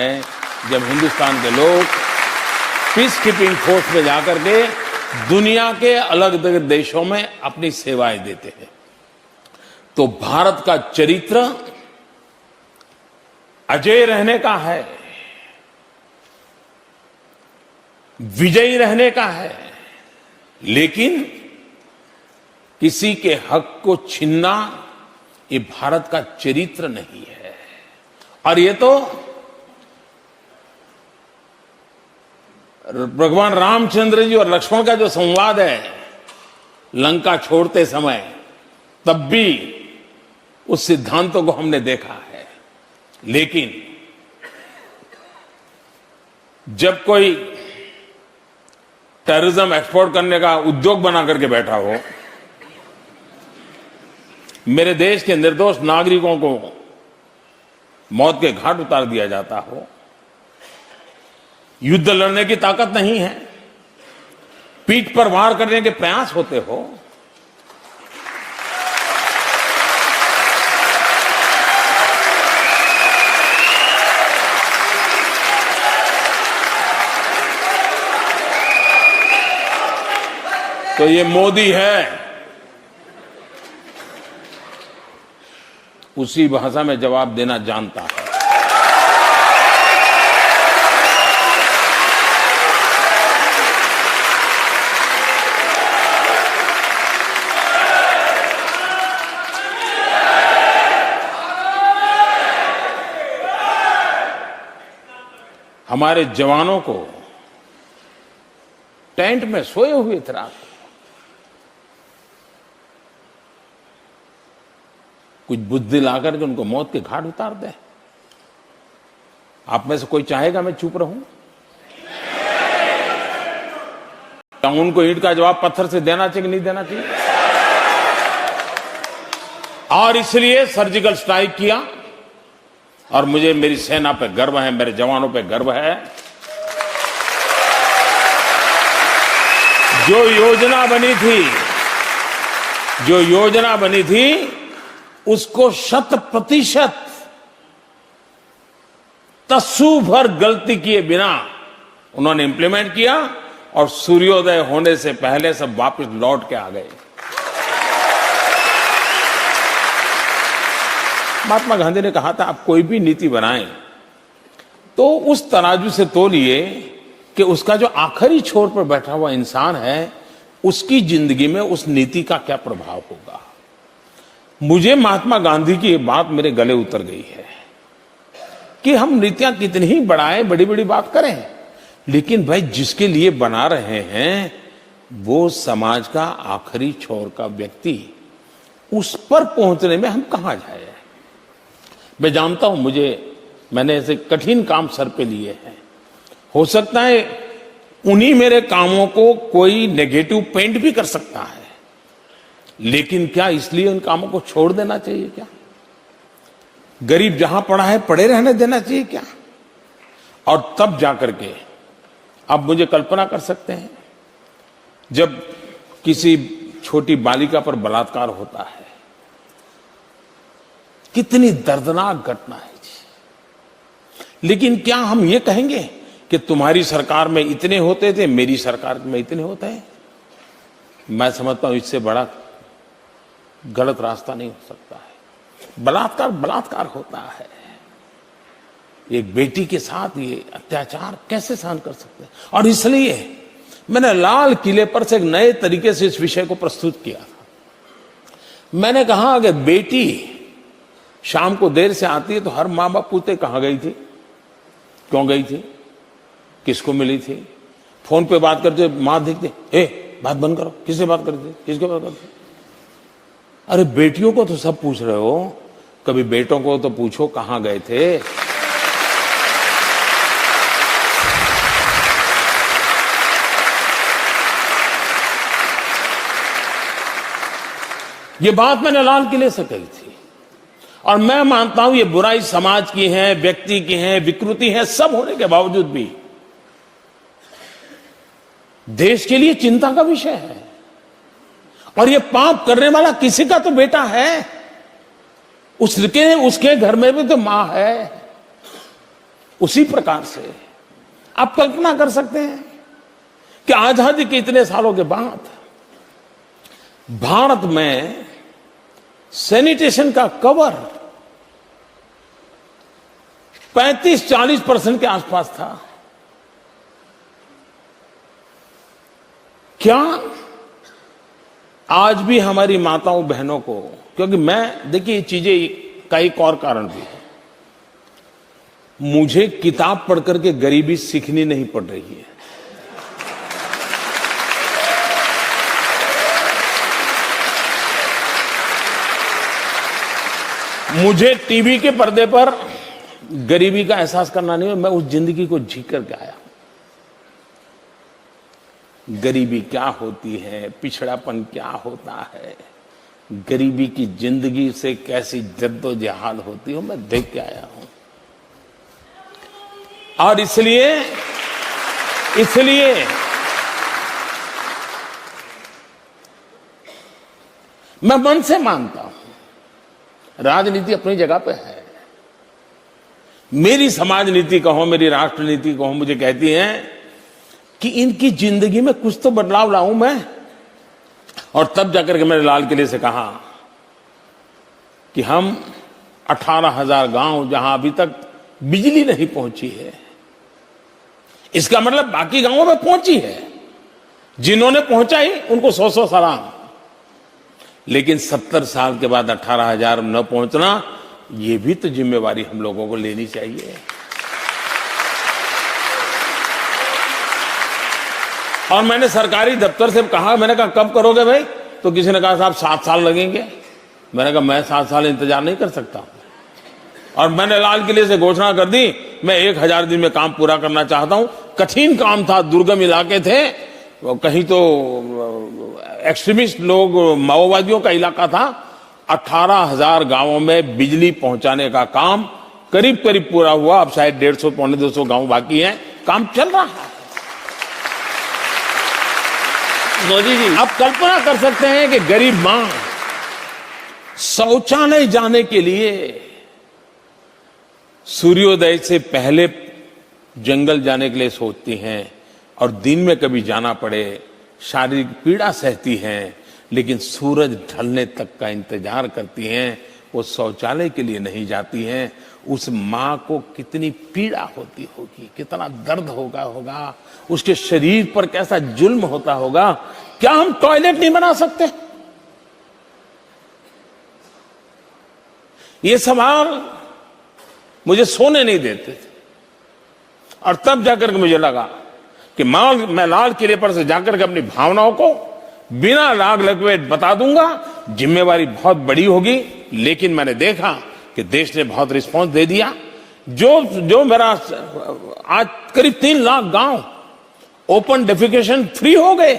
जब हिंदुस्तान के लोग पीस कीपिंग फोर्स में जाकर के दुनिया के अलग अलग देशों में अपनी सेवाएं देते हैं, तो भारत का चरित्र अजय रहने का है, विजयी रहने का है, लेकिन किसी के हक को छीनना ये भारत का चरित्र नहीं है। और ये तो भगवान रामचंद्र जी और लक्ष्मण का जो संवाद है लंका छोड़ते समय, तब भी उस सिद्धांतों को हमने देखा है। लेकिन जब कोई टेररिज्म एक्सपोर्ट करने का उद्योग बना करके बैठा हो, मेरे देश के निर्दोष नागरिकों को मौत के घाट उतार दिया जाता हो, युद्ध लड़ने की ताकत नहीं है, पीठ पर वार करने के प्रयास होते हो, तो ये मोदी है, उसी भाषा में जवाब देना जानता है। हमारे जवानों को टेंट में सोए हुए थे रात को, कुछ बुद्धि लाकर के उनको मौत के घाट उतार दे। आप में से कोई चाहेगा मैं चुप रहूं? क्या उनको ईंट का जवाब पत्थर से देना चाहिए कि नहीं देना चाहिए? और इसलिए सर्जिकल स्ट्राइक किया, और मुझे मेरी सेना पे गर्व है, मेरे जवानों पे गर्व है। जो योजना बनी थी उसको 100% तस्सू भर गलती किए बिना उन्होंने इंप्लीमेंट किया, और सूर्योदय होने से पहले सब वापस लौट के आ गए। महात्मा गांधी ने कहा था, आप कोई भी नीति बनाएं तो उस तराजू से तोलिए कि उसका जो आखिरी छोर पर बैठा हुआ इंसान है, उसकी जिंदगी में उस नीति का क्या प्रभाव होगा। मुझे महात्मा गांधी की ये बात मेरे गले उतर गई है कि हम नीतियां कितनी ही बढ़ाएं, बड़ी बड़ी बात करें, लेकिन भाई जिसके लिए बना रहे हैं वो समाज का आखिरी छोर का व्यक्ति, उस पर पहुंचने में हम कहां जाए। मैं जानता हूं मैंने ऐसे कठिन काम सर पे लिए हैं, हो सकता है उन्हीं मेरे कामों को कोई नेगेटिव पेंट भी कर सकता है, लेकिन क्या इसलिए उन कामों को छोड़ देना चाहिए क्या? गरीब जहां पड़ा है पड़े रहने देना चाहिए क्या? और तब जाकर के आप मुझे कल्पना कर सकते हैं, जब किसी छोटी बालिका पर बलात्कार होता है, कितनी दर्दनाक घटना है जी। लेकिन क्या हम ये कहेंगे कि तुम्हारी सरकार में इतने होते थे, मेरी सरकार में इतने होते हैं? मैं समझता हूं इससे बड़ा गलत रास्ता नहीं हो सकता है। बलात्कार होता है, एक बेटी के साथ ये अत्याचार कैसे सहन कर सकते हैं? और इसलिए मैंने लाल किले पर से एक नए तरीके से इस विषय को प्रस्तुत किया था। मैंने कहा कि बेटी शाम को देर से आती है तो हर माँ बाप पूछते कहां गई थी, क्यों गई थी, किसको मिली थी। फोन पे बात करते मां देखते, बात बंद करो, किससे बात करते, किसके बात करते। अरे बेटियों को तो सब पूछ रहे हो, कभी बेटों को तो पूछो कहां गए थे। ये बात मैंने लाल किले से कही थी, और मैं मानता हूं ये बुराई समाज की है, व्यक्ति की है, विकृति है, सब होने के बावजूद भी देश के लिए चिंता का विषय है। और ये पाप करने वाला किसी का तो बेटा है, उसके घर में भी तो मां है। उसी प्रकार से आप कल्पना कर सकते हैं कि आजादी के इतने सालों के बाद भारत में सैनिटेशन का कवर 35-40% के आसपास था। क्या आज भी हमारी माताओं बहनों को, क्योंकि मैं देखिए ये चीजें का एक और कारण भी है, मुझे किताब पढ़कर के गरीबी सीखनी नहीं पड़ रही है। मुझे टीवी के पर्दे पर गरीबी का एहसास करना नहीं है, मैं उस जिंदगी को जी करके आया। गरीबी क्या होती है, पिछड़ापन क्या होता है, गरीबी की जिंदगी से कैसी जद्दोजहद होती है, मैं देख के आया हूं। और इसलिए मैं मन से मानता हूं राजनीति अपनी जगह पे है। मेरी समाज नीति कहो, मेरी राष्ट्र नीति कहो, मुझे कहती है कि इनकी जिंदगी में कुछ तो बदलाव लाऊं मैं। और तब जाकर के मैंने लाल किले से कहा कि हम 18,000 गांव जहां अभी तक बिजली नहीं पहुंची है, इसका मतलब बाकी गांवों में पहुंची है, जिन्होंने पहुंचाई उनको 100-100 सलाम, लेकिन 70 साल के बाद 18,000 न पहुंचना, ये भी तो जिम्मेवारी हम लोगों को लेनी चाहिए। और मैंने सरकारी दफ्तर से कहा, मैंने कहा कब करोगे भाई? तो किसी ने कहा साहब 7 साल लगेंगे। मैंने कहा मैं 7 साल इंतजार नहीं कर सकता। और मैंने लाल किले से घोषणा कर दी, मैं 1000 दिन में काम पूरा करना चाहता हूं। कठिन काम था, दुर्गम इलाके थे, कहीं तो एक्सट्रीमिस्ट लोग, माओवादियों का इलाका था। 18,000 गांवों में बिजली पहुंचाने का काम करीब करीब पूरा हुआ। अब शायद 150-250 गांव बाकी हैं, काम चल रहा है। मोदी जी, आप कल्पना कर सकते हैं कि गरीब मां शौचालय जाने के लिए सूर्योदय से पहले जंगल जाने के लिए सोचती हैं, और दिन में कभी जाना पड़े, शारीरिक पीड़ा सहती हैं, लेकिन सूरज ढलने तक का इंतजार करती हैं। वो शौचालय के लिए नहीं जाती हैं। उस मां को कितनी पीड़ा होती होगी, कितना दर्द होगा, उसके शरीर पर कैसा जुल्म होता होगा। क्या हम टॉयलेट नहीं बना सकते? ये सवाल मुझे सोने नहीं देते थे। और तब जाकर के मुझे लगा कि मैं लाल किले पर से जाकर के अपनी भावनाओं को बिना लाग लगवे बता दूंगा, जिम्मेवारी बहुत बड़ी होगी। लेकिन मैंने देखा कि देश ने बहुत रिस्पांस दे दिया। जो मेरा आज करीब 3 लाख गांव ओपन डेफिकेशन फ्री हो गए।